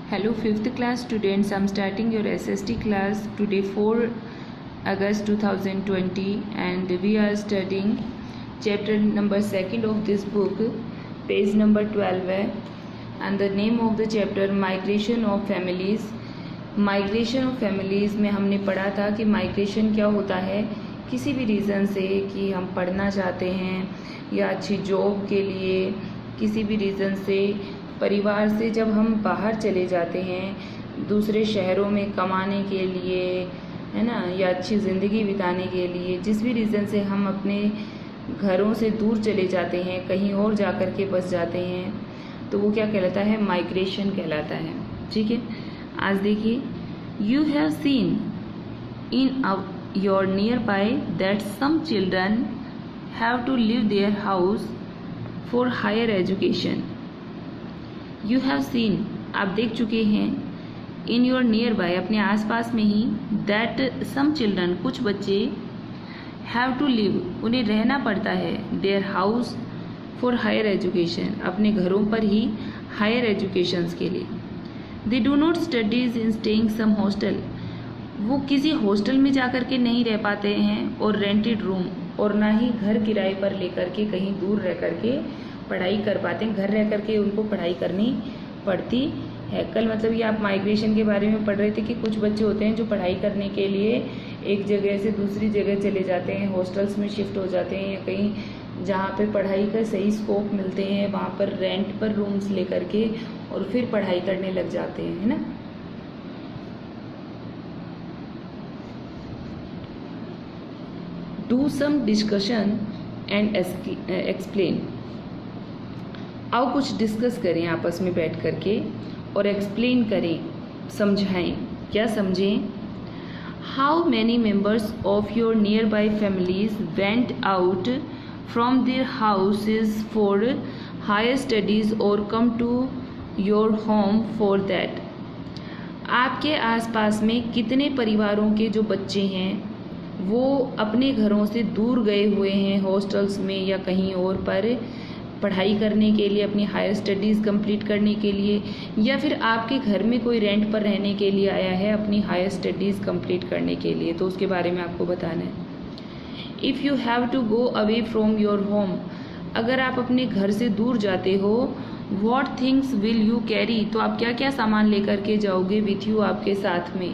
Hello 5th class students, I'm starting your SST class today 4 August 2020 and we are studying chapter number 2nd of this book, page number 12 है and the name of the chapter Migration of Families. Migration of Families में हमने पढ़ा था कि migration क्या होता है। किसी भी रीज़न से कि हम पढ़ना चाहते हैं या अच्छी जॉब के लिए, किसी भी रीज़न से परिवार से जब हम बाहर चले जाते हैं दूसरे शहरों में कमाने के लिए, है ना, या अच्छी ज़िंदगी बिताने के लिए, जिस भी रीज़न से हम अपने घरों से दूर चले जाते हैं, कहीं और जा कर के बस जाते हैं, तो वो क्या कहलाता है? माइग्रेशन कहलाता है। ठीक है, आज देखिए, you have seen in your nearby that some children have to leave their house for higher education. You have seen, आप देख चुके हैं, इन योर नियर बाय, अपने आसपास में ही, दैट सम चिल्ड्रन, कुछ बच्चे, हैव टू लिव, उन्हें रहना पड़ता है, their house for higher education, अपने घरों पर ही हायर एजुकेशंस के लिए। They do not studies in staying some hostel, वो किसी हॉस्टल में जा कर के नहीं रह पाते हैं, और रेंटेड रूम, और ना ही घर किराए पर लेकर के कहीं दूर रह कर के पढ़ाई कर पाते हैं, घर रह करके उनको पढ़ाई करनी पड़ती है। कल मतलब ये आप माइग्रेशन के बारे में पढ़ रहे थे कि कुछ बच्चे होते हैं जो पढ़ाई करने के लिए एक जगह से दूसरी जगह चले जाते हैं, हॉस्टल्स में शिफ्ट हो जाते हैं, या कहीं जहाँ पे पढ़ाई का सही स्कोप मिलते हैं वहाँ पर रेंट पर रूम्स ले करके और फिर पढ़ाई करने लग जाते हैं, है ना। Do some discussion and explain, आओ कुछ डिस्कस करें आपस में बैठ करके और एक्सप्लेन करें, समझाएं। क्या समझें? How many members of your nearby families went out from their houses for higher studies और come to your home for that. आपके आसपास में कितने परिवारों के जो बच्चे हैं वो अपने घरों से दूर गए हुए हैं हॉस्टल्स में या कहीं और पर पढ़ाई करने के लिए, अपनी हायर स्टडीज़ कंप्लीट करने के लिए, या फिर आपके घर में कोई रेंट पर रहने के लिए आया है अपनी हायर स्टडीज़ कंप्लीट करने के लिए, तो उसके बारे में आपको बताना है। If you have to go away from your home, अगर आप अपने घर से दूर जाते हो, what things will you carry, तो आप क्या क्या सामान लेकर के जाओगे विथ यू, आपके साथ में।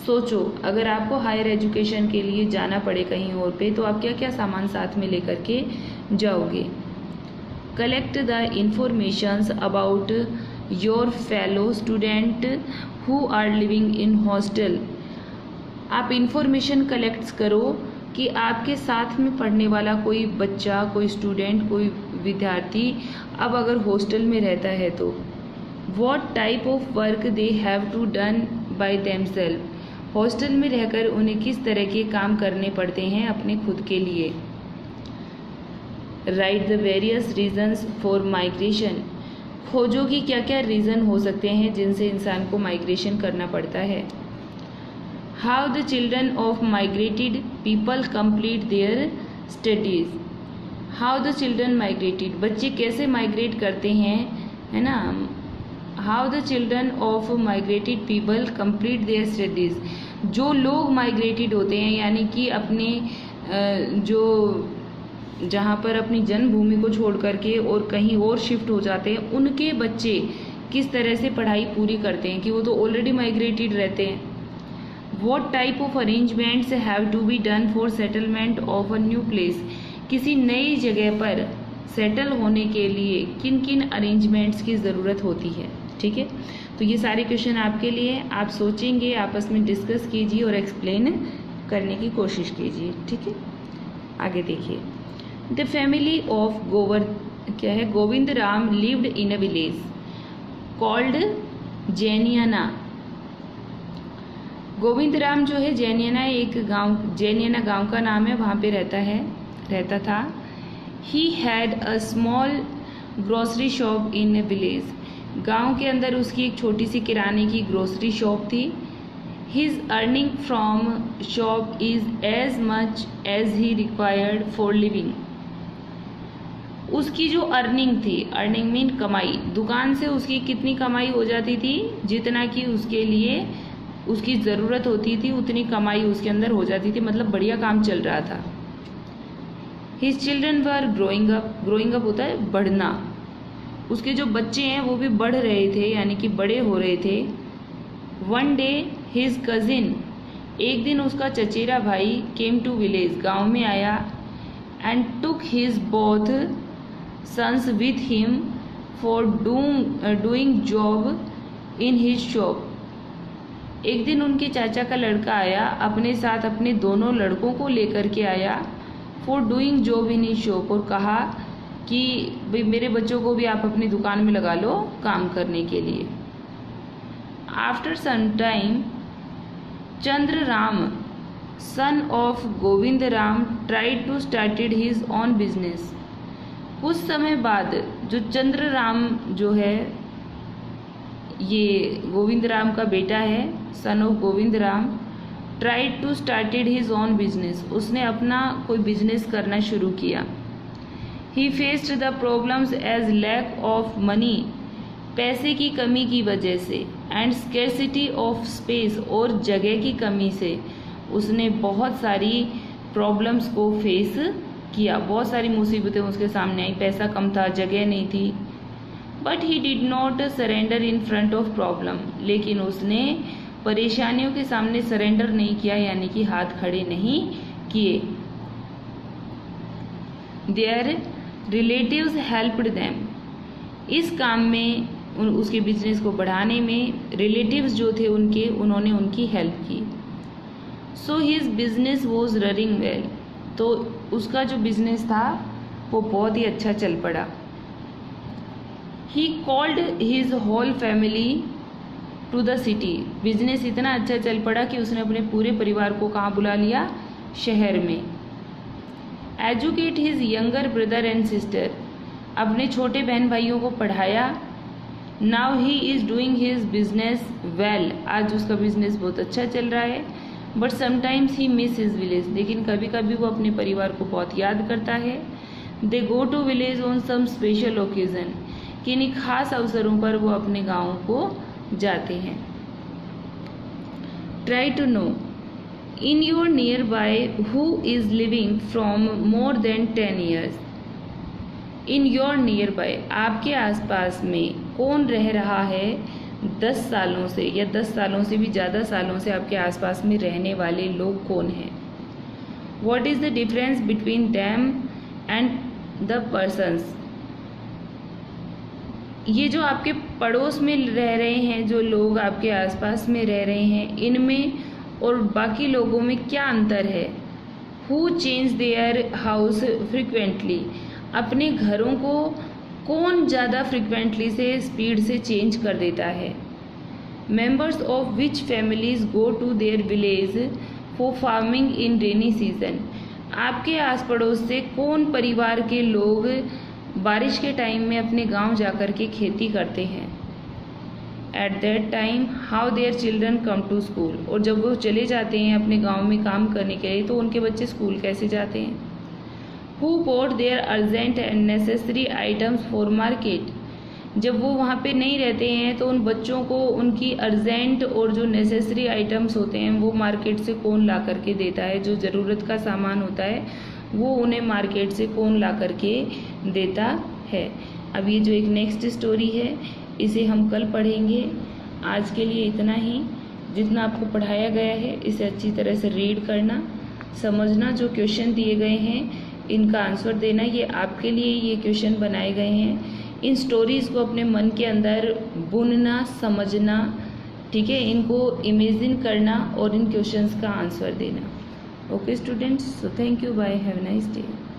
सोचो, अगर आपको हायर एजुकेशन के लिए जाना पड़े कहीं और पे, तो आप क्या क्या सामान साथ में लेकर के जाओगे। Collect the informations about your fellow student who are living in hostel, आप इंफॉर्मेशन कलेक्ट करो कि आपके साथ में पढ़ने वाला कोई बच्चा, कोई स्टूडेंट, कोई विद्यार्थी अब अगर हॉस्टल में रहता है तो what type of work they have to done by themselves, hostel में रहकर उन्हें किस तरह के काम करने पड़ते हैं अपने खुद के लिए। Right the various reasons for migration, खोजो कि क्या क्या रीज़न हो सकते हैं जिनसे इंसान को माइग्रेशन करना पड़ता है। How the children of migrated people complete their studies, how the children migrated, बच्चे कैसे माइग्रेट करते हैं, है ना। How the children of migrated people complete their studies, जो लोग माइग्रेटेड होते हैं यानी कि अपने जो जहाँ पर अपनी जन्मभूमि को छोड़ करके और कहीं और शिफ्ट हो जाते हैं, उनके बच्चे किस तरह से पढ़ाई पूरी करते हैं, कि वो तो ऑलरेडी माइग्रेटेड रहते हैं। What type of arrangements have to be done for settlement of a new place, किसी नई जगह पर सेटल होने के लिए किन किन अरेंजमेंट्स की ज़रूरत होती है। ठीक है, तो ये सारे क्वेश्चन आपके लिए, आप सोचेंगे, आपस में डिस्कस कीजिए और एक्सप्लेन करने की कोशिश कीजिए। ठीक है, आगे देखिए। The family of Govind Ram lived in a village called Jainiana. Govind Ram जो है जैनियाना, एक गांव, जैनियाना गांव का नाम है, वहाँ पे रहता था। He had a small grocery shop in a village, गांव के अंदर उसकी एक छोटी सी किराने की ग्रोसरी शॉप थी। His earning from shop is as much as he required for living, उसकी जो अर्निंग थी, अर्निंग मीन कमाई, दुकान से उसकी कितनी कमाई हो जाती थी, जितना कि उसके लिए उसकी ज़रूरत होती थी उतनी कमाई उसके अंदर हो जाती थी, मतलब बढ़िया काम चल रहा था। His children were growing up, growing up होता है बढ़ना, उसके जो बच्चे हैं वो भी बढ़ रहे थे, यानी कि बड़े हो रहे थे। वन डे हिज कजिन, एक दिन उसका चचेरा भाई केम टू विलेज, गांव में आया, and took his both sons with him for doing job in his shop. एक दिन उनके चाचा का लड़का आया, अपने साथ अपने दोनों लड़कों को लेकर के आया, for doing job in his shop, और कहा कि भाई मेरे बच्चों को भी आप अपनी दुकान में लगा लो काम करने के लिए। After some time Chandra Ram son of Govind Ram tried to started his own business. कुछ समय बाद जो चंद्र राम जो है, ये गोविंद राम का बेटा है, son of Govind Ram, tried to started his own business, उसने अपना कोई बिजनेस करना शुरू किया। He faced the problems as lack of money, पैसे की कमी की वजह से, एंड स्केर्सिटी ऑफ स्पेस, और जगह की कमी से उसने बहुत सारी प्रॉब्लम्स को फेस किया, बहुत सारी मुसीबतें उसके सामने आई, पैसा कम था, जगह नहीं थी। But he did not surrender in front of problem, लेकिन उसने परेशानियों के सामने सरेंडर नहीं किया, यानी कि हाथ खड़े नहीं किए। देयर रिलेटिव्स हेल्प्ड देम, इस काम में उसके बिजनेस को बढ़ाने में रिलेटिव्स जो थे उनके, उन्होंने उनकी हेल्प की। So his business was running well, तो उसका जो बिजनेस था वो बहुत ही अच्छा चल पड़ा। He called his whole family to the city, business इतना अच्छा चल पड़ा कि उसने अपने पूरे परिवार को कहाँ बुला लिया, शहर में। Educate his younger brother and sister, अपने छोटे बहन भाइयों को पढ़ाया। Now he is doing his business well, आज उसका बिजनेस बहुत अच्छा चल रहा है। But sometimes he miss his village, लेकिन कभी कभी वो अपने परिवार को बहुत याद करता है। They go to village on some special occasion, किन्हीं खास अवसरों पर वो अपने गाँव को जाते हैं। Try to know in your nearby who is living from more than 10 years। In your nearby, आपके आसपास में कौन रह रहा है 10 सालों से या 10 सालों से भी ज़्यादा सालों से आपके आसपास में रहने वाले लोग कौन हैं। What is the difference between them and the persons, ये जो आपके पड़ोस में रह रहे हैं, जो लोग आपके आसपास में रह रहे हैं, इनमें और बाकी लोगों में क्या अंतर है। Who change their house frequently, अपने घरों को कौन ज़्यादा फ्रिक्वेंटली से स्पीड से चेंज कर देता है। Members of which families go to their village for farming in rainy season, आपके आस पड़ोस से कौन परिवार के लोग बारिश के टाइम में अपने गांव जाकर के खेती करते हैं। At that time how their children come to school, और जब वो चले जाते हैं अपने गांव में काम करने के लिए तो उनके बच्चे स्कूल कैसे जाते हैं। Who bought their urgent and necessary items for market, जब वो वहाँ पे नहीं रहते हैं तो उन बच्चों को उनकी अर्जेंट और जो नेसेसरी आइटम्स होते हैं वो मार्केट से कौन ला करके देता है, जो ज़रूरत का सामान होता है वो उन्हें मार्केट से कौन ला करके देता है। अब ये जो एक नेक्स्ट स्टोरी है इसे हम कल पढ़ेंगे। आज के लिए इतना ही, जितना आपको पढ़ाया गया है इसे अच्छी तरह से रीड करना, समझना, जो क्वेश्चन दिए गए हैं इनका आंसर देना। ये आपके लिए ये क्वेश्चन बनाए गए हैं। इन स्टोरीज़ को अपने मन के अंदर बुनना, समझना, ठीक है, इनको इमेजिन करना और इन क्वेश्चंस का आंसर देना। Okay students, so thank you, bye, have a nice day.